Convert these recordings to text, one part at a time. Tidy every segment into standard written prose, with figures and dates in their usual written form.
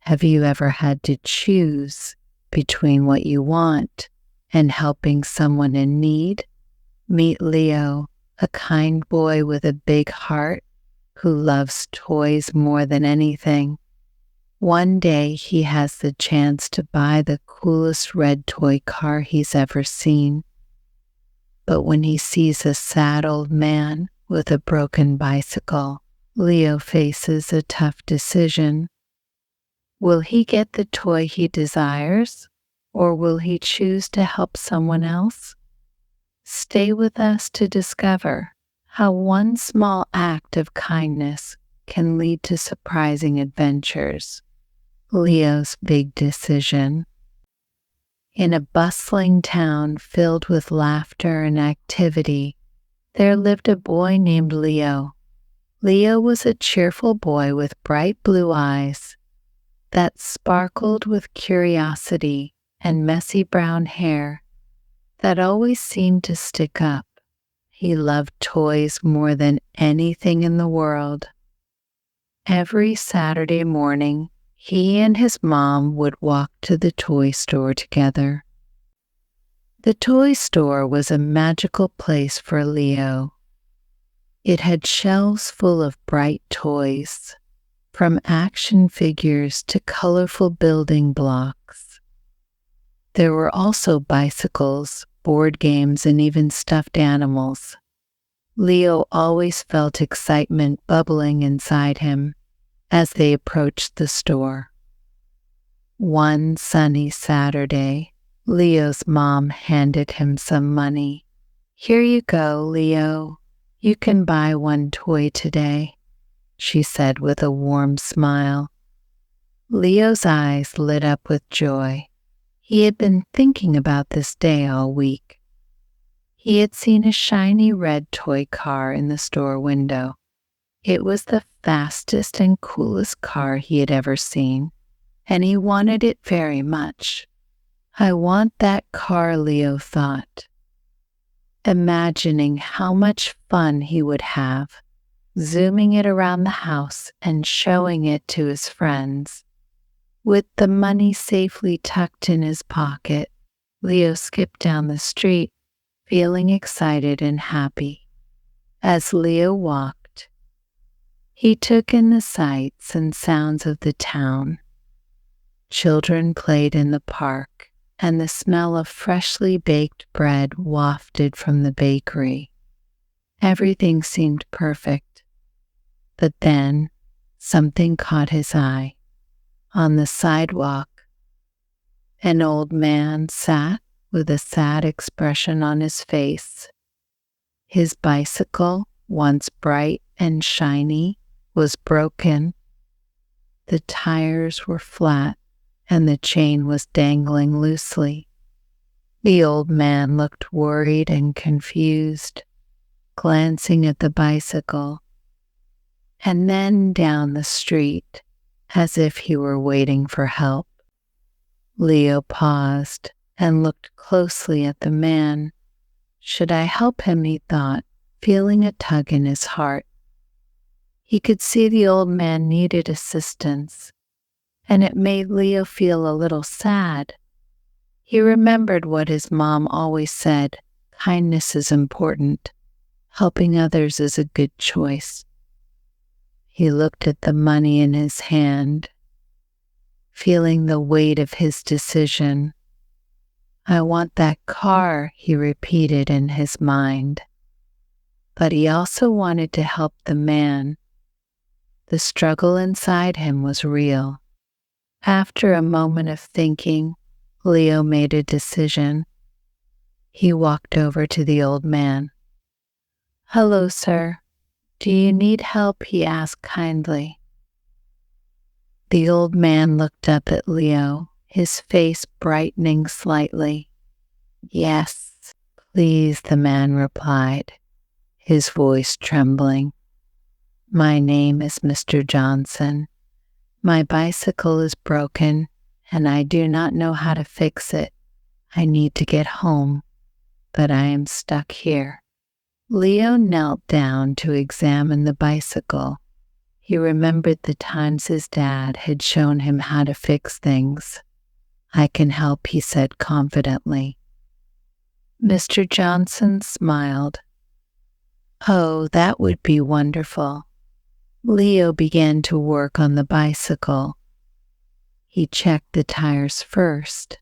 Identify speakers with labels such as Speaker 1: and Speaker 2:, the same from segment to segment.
Speaker 1: Have you ever had to choose between what you want and helping someone in need? Meet Leo, a kind boy with a big heart who loves toys more than anything. One day he has the chance to buy the coolest red toy car he's ever seen. But when he sees a sad old man with a broken bicycle, Leo faces a tough decision. Will he get the toy he desires, or will he choose to help someone else? Stay with us to discover how one small act of kindness can lead to surprising adventures. Leo's big decision. In a bustling town filled with laughter and activity, there lived a boy named Leo. Leo was a cheerful boy with bright blue eyes that sparkled with curiosity and messy brown hair that always seemed to stick up. He loved toys more than anything in the world. Every Saturday morning, he and his mom would walk to the toy store together. The toy store was a magical place for Leo. It had shelves full of bright toys, from action figures to colorful building blocks. There were also bicycles, board games, and even stuffed animals. Leo always felt excitement bubbling inside him as they approached the store. One sunny Saturday, Leo's mom handed him some money. "Here you go, Leo. You can buy one toy today," she said with a warm smile. Leo's eyes lit up with joy. He had been thinking about this day all week. He had seen a shiny red toy car in the store window. It was the fastest and coolest car he had ever seen, and he wanted it very much. "I want that car," Leo thought, imagining how much fun he would have, zooming it around the house and showing it to his friends. With the money safely tucked in his pocket, Leo skipped down the street, feeling excited and happy. As Leo walked, he took in the sights and sounds of the town. Children played in the park, and the smell of freshly baked bread wafted from the bakery. Everything seemed perfect. But then something caught his eye. On the sidewalk, an old man sat with a sad expression on his face. His bicycle, once bright and shiny, was broken. The tires were flat and the chain was dangling loosely. The old man looked worried and confused, glancing at the bicycle and then down the street as if he were waiting for help. Leo paused and looked closely at the man. "Should I help him?" he thought, feeling a tug in his heart. He could see the old man needed assistance, and it made Leo feel a little sad. He remembered what his mom always said: kindness is important. Helping others is a good choice. He looked at the money in his hand, feeling the weight of his decision. "I want that car," he repeated in his mind. But he also wanted to help the man. The struggle inside him was real. After a moment of thinking, Leo made a decision. He walked over to the old man. "Hello, sir. Do you need help?" he asked kindly. The old man looked up at Leo, his face brightening slightly. "Yes, please," the man replied, his voice trembling. "My name is Mr. Johnson. My bicycle is broken, and I do not know how to fix it. I need to get home, but I am stuck here." Leo knelt down to examine the bicycle. He remembered the times his dad had shown him how to fix things. "I can help," he said confidently. Mr. Johnson smiled. "Oh, that would be wonderful." Leo began to work on the bicycle. He checked the tires first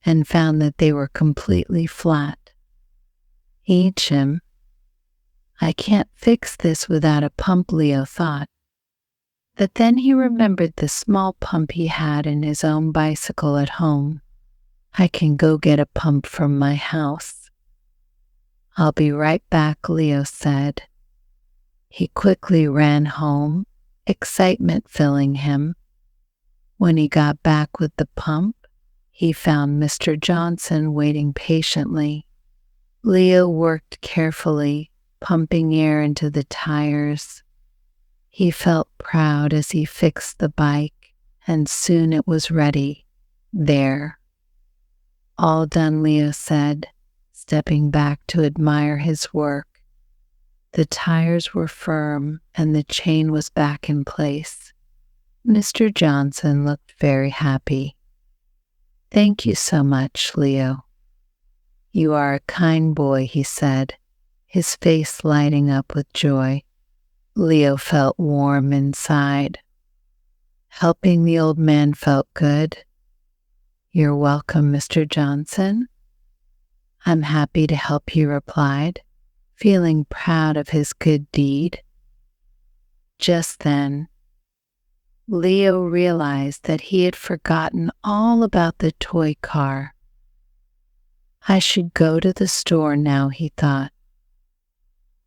Speaker 1: and found that they were completely flat. "I can't fix this without a pump," Leo thought. But then he remembered the small pump he had in his own bicycle at home. "I can go get a pump from my house." "I'll be right back," Leo said. He quickly ran home, excitement filling him. When he got back with the pump, he found Mr. Johnson waiting patiently. Leo worked carefully, pumping air into the tires. He felt proud as he fixed the bike, and soon it was ready. "There." "All done," Leo said, stepping back to admire his work. The tires were firm and the chain was back in place. Mr. Johnson looked very happy. "Thank you so much, Leo." "You are a kind boy," he said, his face lighting up with joy. Leo felt warm inside. Helping the old man felt good. "You're welcome, Mr. Johnson." "I'm happy to help," he replied, feeling proud of his good deed. Just then, Leo realized that he had forgotten all about the toy car. "I should go to the store now," he thought.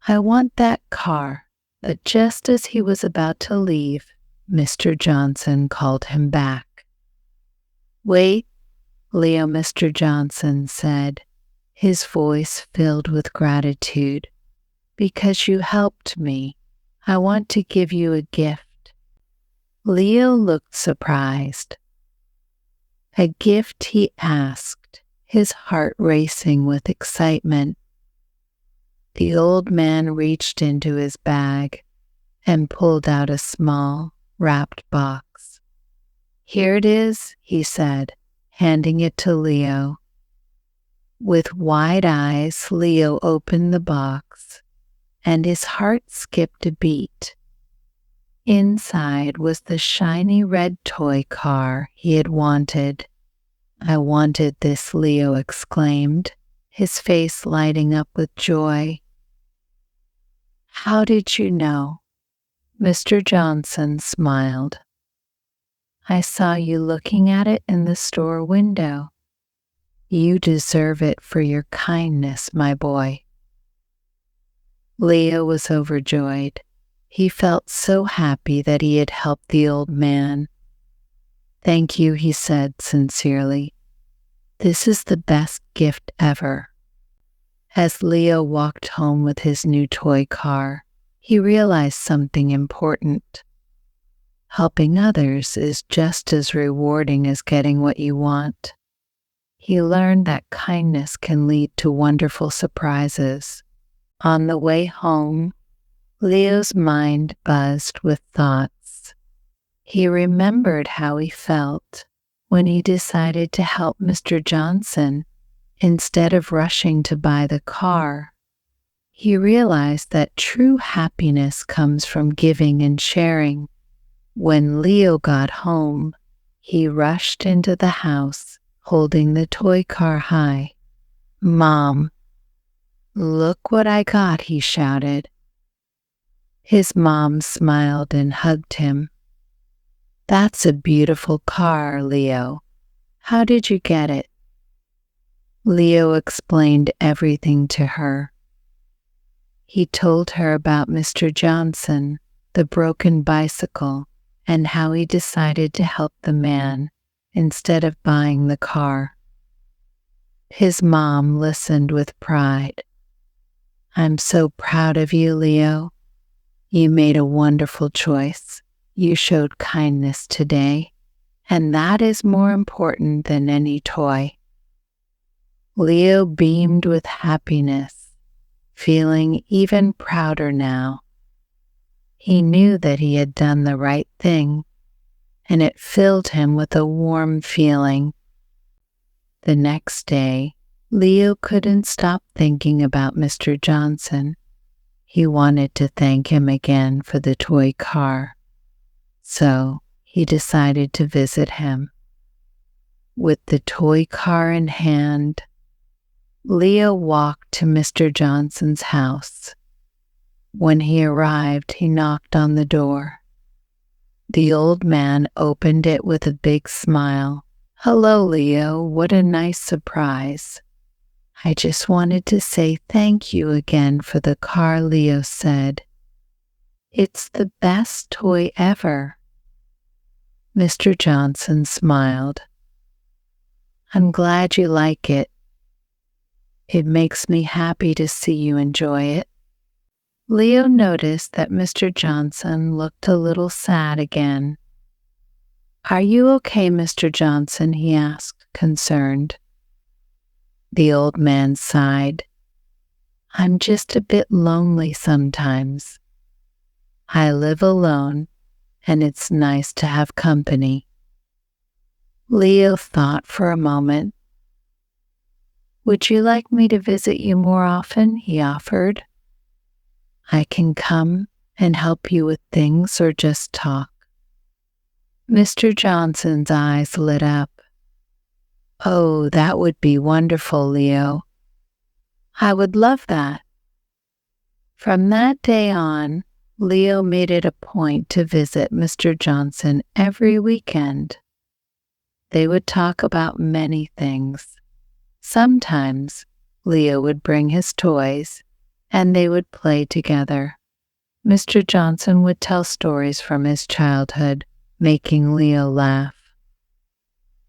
Speaker 1: "I want that car." But just as he was about to leave, Mr. Johnson called him back. "Wait, Leo," Mr. Johnson said, his voice filled with gratitude. "Because you helped me, I want to give you a gift." Leo looked surprised. "A gift?" he asked, his heart racing with excitement. The old man reached into his bag and pulled out a small, wrapped box. "Here it is," he said, handing it to Leo. With wide eyes, Leo opened the box, and his heart skipped a beat. Inside was the shiny red toy car he had wanted. "I wanted this," Leo exclaimed, his face lighting up with joy. "How did you know?" Mr. Johnson smiled. "I saw you looking at it in the store window. You deserve it for your kindness, my boy." Leo was overjoyed. He felt so happy that he had helped the old man. "Thank you," he said sincerely. "This is the best gift ever." As Leo walked home with his new toy car, he realized something important. Helping others is just as rewarding as getting what you want. He learned that kindness can lead to wonderful surprises. On the way home, Leo's mind buzzed with thoughts. He remembered how he felt when he decided to help Mr. Johnson instead of rushing to buy the car. He realized that true happiness comes from giving and sharing. When Leo got home, he rushed into the house, holding the toy car high. "Mom, look what I got," he shouted. His mom smiled and hugged him. "That's a beautiful car, Leo. How did you get it?" Leo explained everything to her. He told her about Mr. Johnson, the broken bicycle, and how he decided to help the man instead of buying the car. His mom listened with pride. "I'm so proud of you, Leo. You made a wonderful choice. You showed kindness today, and that is more important than any toy." Leo beamed with happiness, feeling even prouder now. He knew that he had done the right thing, and it filled him with a warm feeling. The next day, Leo couldn't stop thinking about Mr. Johnson. He wanted to thank him again for the toy car, so he decided to visit him. With the toy car in hand, Leo walked to Mr. Johnson's house. When he arrived, he knocked on the door. The old man opened it with a big smile. "Hello, Leo. What a nice surprise. I just wanted to say thank you again for the car," Leo said. "It's the best toy ever." Mr. Johnson smiled. "I'm glad you like it. It makes me happy to see you enjoy it." Leo noticed that Mr. Johnson looked a little sad again. "Are you okay, Mr. Johnson?" he asked, concerned. The old man sighed. "I'm just a bit lonely sometimes. I live alone, and it's nice to have company." Leo thought for a moment. "Would you like me to visit you more often?" he offered. "I can come and help you with things or just talk." Mr. Johnson's eyes lit up. "Oh, that would be wonderful, Leo. I would love that." From that day on, Leo made it a point to visit Mr. Johnson every weekend. They would talk about many things. Sometimes Leo would bring his toys, and they would play together. Mr. Johnson would tell stories from his childhood, making Leo laugh.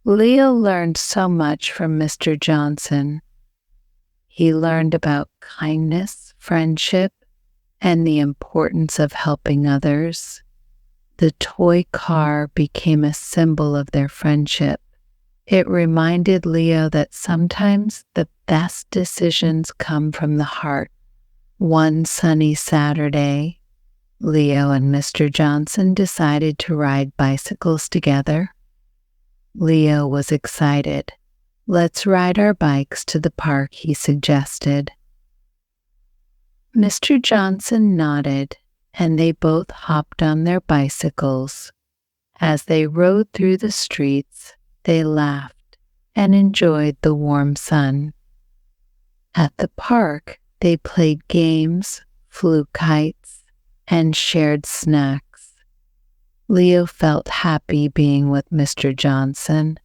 Speaker 1: Leo learned so much from Mr. Johnson. He learned about kindness, friendship, and the importance of helping others. The toy car became a symbol of their friendship. It reminded Leo that sometimes the best decisions come from the heart. One sunny Saturday, Leo and Mr. Johnson decided to ride bicycles together. Leo was excited. "Let's ride our bikes to the park," he suggested. Mr. Johnson nodded, and they both hopped on their bicycles. As they rode through the streets, they laughed and enjoyed the warm sun. At the park, they played games, flew kites, and shared snacks. Leo felt happy being with Mr. Johnson.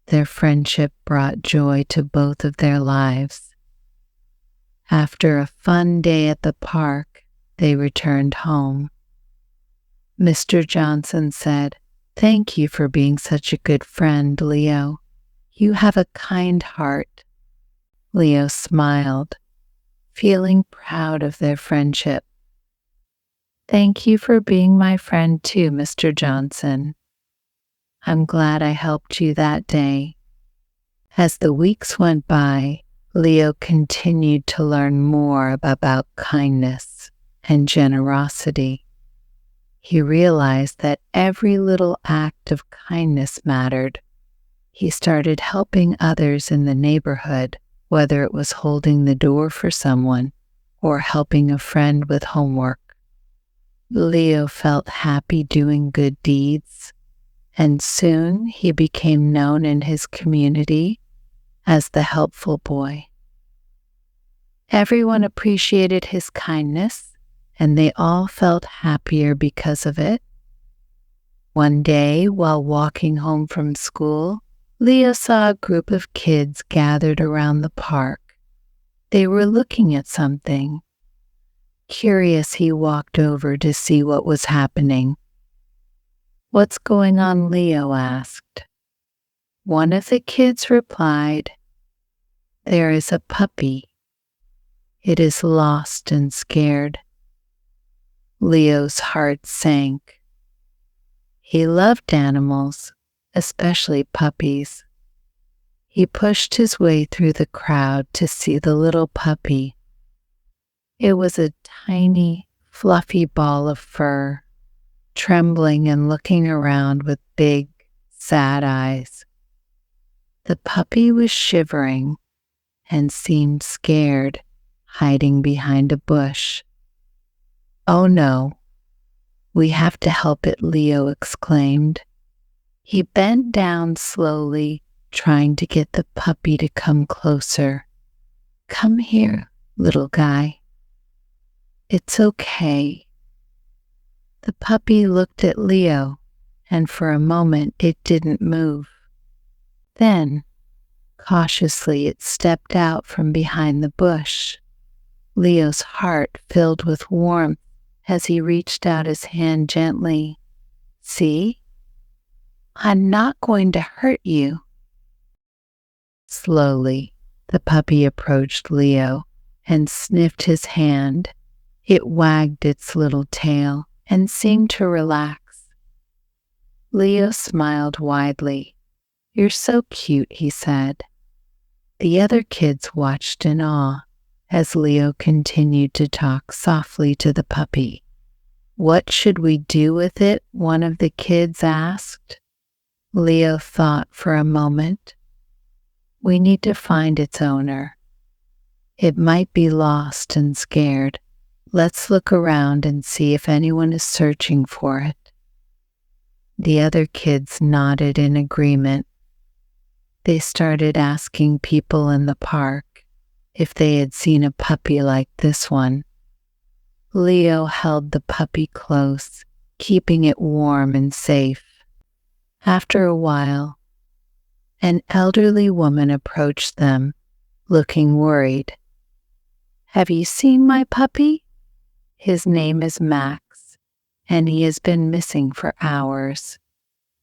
Speaker 1: Their friendship brought joy to both of their lives. After a fun day at the park, they returned home. Mr. Johnson said, "Thank you for being such a good friend, Leo. You have a kind heart." Leo smiled, feeling proud of their friendship. "Thank you for being my friend too, Mr. Johnson. I'm glad I helped you that day." As the weeks went by, Leo continued to learn more about kindness and generosity. He realized that every little act of kindness mattered. He started helping others in the neighborhood, whether it was holding the door for someone or helping a friend with homework. Leo felt happy doing good deeds, and soon he became known in his community as the helpful boy. Everyone appreciated his kindness, and they all felt happier because of it. One day, while walking home from school, Leo saw a group of kids gathered around the park. They were looking at something. Curious, he walked over to see what was happening. "What's going on?" Leo asked. One of the kids replied, "There is a puppy. It is lost and scared." Leo's heart sank. He loved animals, especially puppies. He pushed his way through the crowd to see the little puppy. It was a tiny, fluffy ball of fur, trembling and looking around with big, sad eyes. The puppy was shivering and seemed scared, hiding behind a bush. "Oh no, we have to help it," Leo exclaimed. He bent down slowly, trying to get the puppy to come closer. "Come here, little guy. It's okay." The puppy looked at Leo, and for a moment it didn't move. Then, cautiously, it stepped out from behind the bush. Leo's heart filled with warmth as he reached out his hand gently. "See? I'm not going to hurt you." Slowly, the puppy approached Leo and sniffed his hand. It wagged its little tail and seemed to relax. Leo smiled widely. "You're so cute," he said. The other kids watched in awe as Leo continued to talk softly to the puppy. "What should we do with it?" one of the kids asked. Leo thought for a moment. "We need to find its owner. It might be lost and scared. Let's look around and see if anyone is searching for it." The other kids nodded in agreement. They started asking people in the park if they had seen a puppy like this one. Leo held the puppy close, keeping it warm and safe. After a while, an elderly woman approached them, looking worried. "Have you seen my puppy? His name is Max, and he has been missing for hours."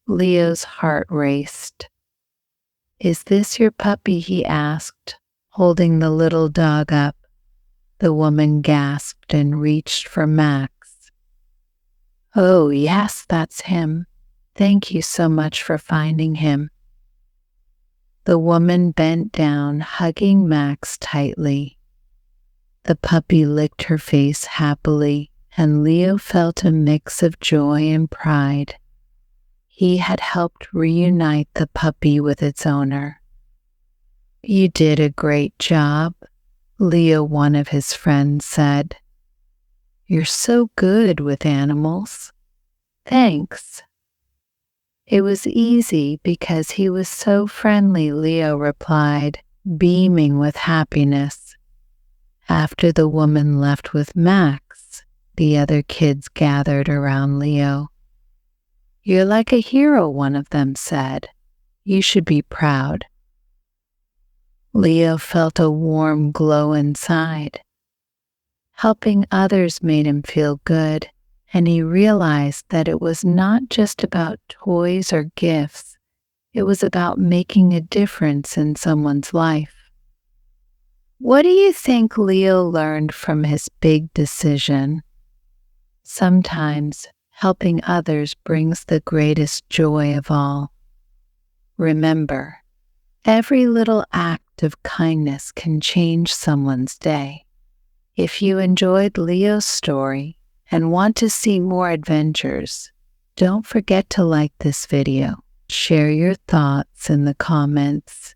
Speaker 1: Leo's heart raced. "Is this your puppy?" he asked, holding the little dog up. The woman gasped and reached for Max. "Oh, yes, that's him. Thank you so much for finding him." The woman bent down, hugging Max tightly. The puppy licked her face happily, and Leo felt a mix of joy and pride. He had helped reunite the puppy with its owner. "You did a great job," Leo, one of his friends, said. "You're so good with animals." "Thanks." "It was easy because he was so friendly," Leo replied, beaming with happiness. After the woman left with Max, the other kids gathered around Leo. "You're like a hero," one of them said. "You should be proud." Leo felt a warm glow inside. Helping others made him feel good, and he realized that it was not just about toys or gifts. It was about making a difference in someone's life. What do you think Leo learned from his big decision? Sometimes helping others brings the greatest joy of all. Remember, every little act of kindness can change someone's day. If you enjoyed Leo's story and want to see more adventures, don't forget to like this video, share your thoughts in the comments,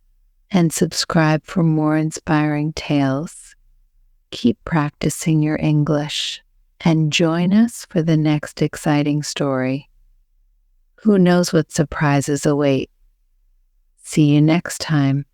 Speaker 1: and subscribe for more inspiring tales. Keep practicing your English and join us for the next exciting story. Who knows what surprises await? See you next time.